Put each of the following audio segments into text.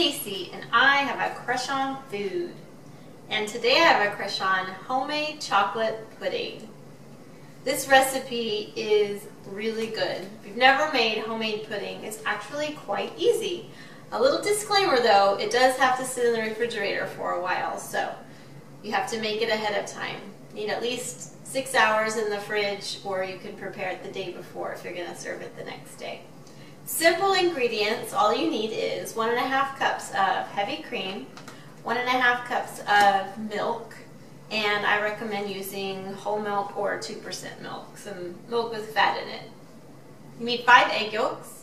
Casey, and I have a crush on food. And today I have a crush on homemade chocolate pudding. This recipe is really good. If you've never made homemade pudding, it's actually quite easy. A little disclaimer though, it does have to sit in the refrigerator for a while, so you have to make it ahead of time. You need at least 6 hours in the fridge, or you can prepare it the day before if you're going to serve it the next day. Simple ingredients, all you need is 1½ cups of heavy cream, 1½ cups of milk, and I recommend using whole milk or 2% milk, some milk with fat in it. You need 5 egg yolks,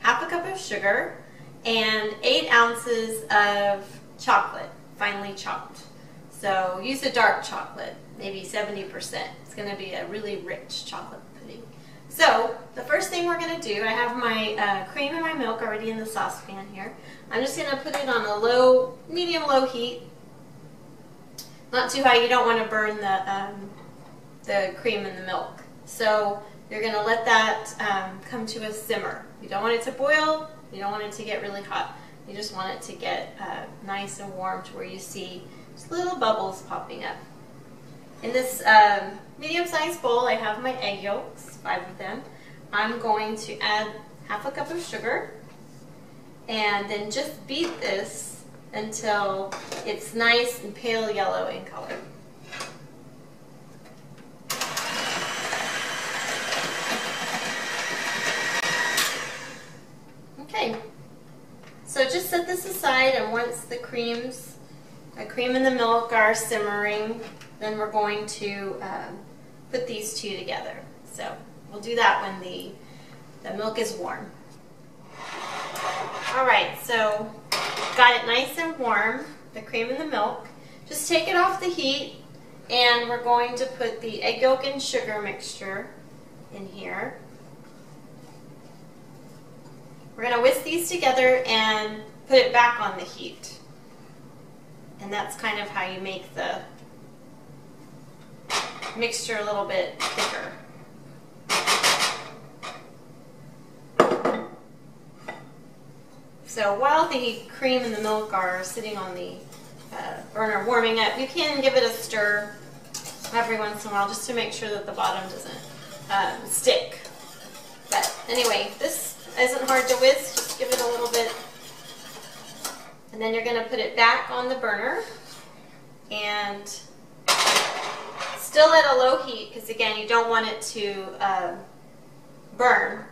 ½ cup of sugar, and 8 ounces of chocolate, finely chopped. So use a dark chocolate, maybe 70%. It's going to be a really rich chocolate pudding. So the first thing we're going to do, I have my cream and my milk already in the saucepan here. I'm just going to put it on a medium-low heat. Not too high, you don't want to burn the cream and the milk. So you're going to let that come to a simmer. You don't want it to boil, you don't want it to get really hot. You just want it to get nice and warm to where you see just little bubbles popping up. In this medium-sized bowl, I have my egg yolks, 5 of them. I'm going to add ½ cup of sugar and then just beat this until it's nice and pale yellow in color. Okay, so just set this aside, and once the cream and the milk are simmering, then we're going to put these two together. So we'll do that when the milk is warm. Alright, so got it nice and warm, the cream and the milk. Just take it off the heat, and we're going to put the egg yolk and sugar mixture in here. We're going to whisk these together and put it back on the heat. And that's kind of how you make the mixture a little bit thicker. So while the cream and the milk are sitting on the burner warming up, you can give it a stir every once in a while just to make sure that the bottom doesn't stick. But anyway, this isn't hard to whisk, just give it a little bit. And then you're going to put it back on the burner and still at a low heat, because again, you don't want it to burn.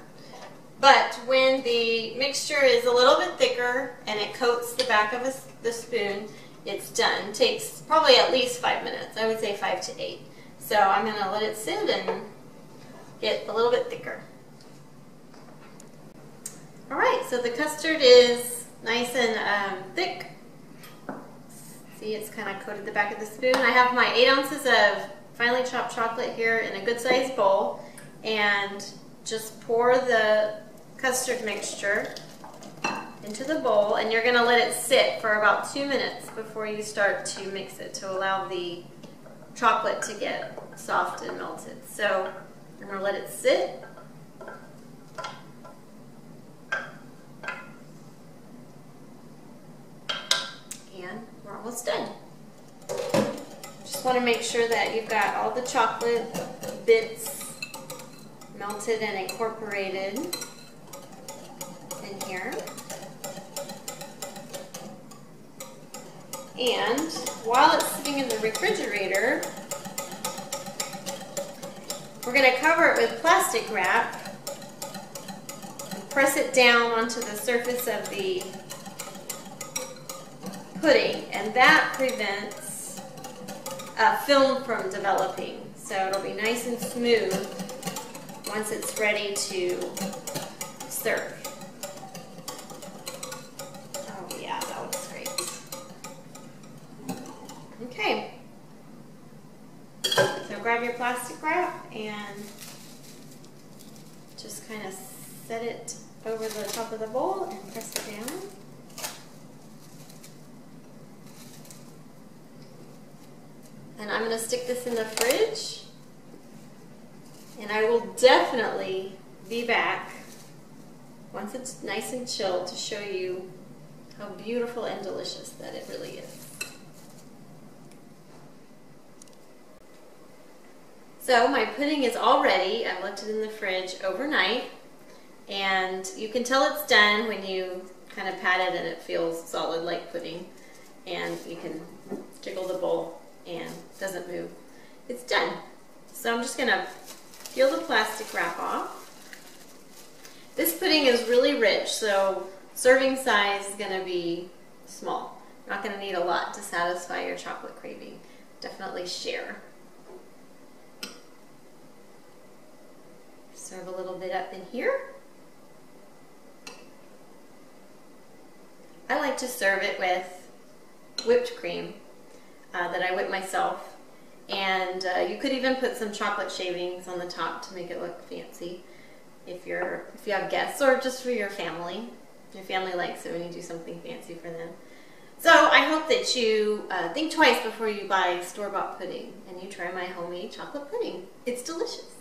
But when the mixture is a little bit thicker and it coats the back of the spoon, it's done. It takes probably at least 5 minutes. I would say 5 to 8. So I'm going to let it sit and get a little bit thicker. Alright, so the custard is nice and thick. See, it's kind of coated the back of the spoon. I have my 8 ounces of finely chopped chocolate here in a good sized bowl, and just pour the custard mixture into the bowl, and you're going to let it sit for about 2 minutes before you start to mix it to allow the chocolate to get soft and melted. So I'm going to let it sit. And we're almost done. Just want to make sure that you've got all the chocolate bits melted and incorporated in here. And while it's sitting in the refrigerator, we're going to cover it with plastic wrap and press it down onto the surface of the pudding, and that prevents film from developing. So it'll be nice and smooth once it's ready to serve. Oh yeah, that looks great. Okay. So grab your plastic wrap and just kind of set it over the top of the bowl and press it down. And I'm going to stick this in the fridge, and I will definitely be back once it's nice and chilled to show you how beautiful and delicious that it really is. So my pudding is all ready. I've left it in the fridge overnight, and you can tell it's done when you kind of pat it and it feels solid like pudding, and you can jiggle the bowl and it doesn't move. It's done. So I'm just gonna peel the plastic wrap off. This pudding is really rich, so serving size is gonna be small. You're not gonna need a lot to satisfy your chocolate craving. Definitely share. Serve a little bit up in here. I like to serve it with whipped cream that I whip myself, and you could even put some chocolate shavings on the top to make it look fancy if you have guests, or just for your family. Your family likes it when you do something fancy for them. So I hope that you think twice before you buy store-bought pudding and you try my homemade chocolate pudding. It's delicious.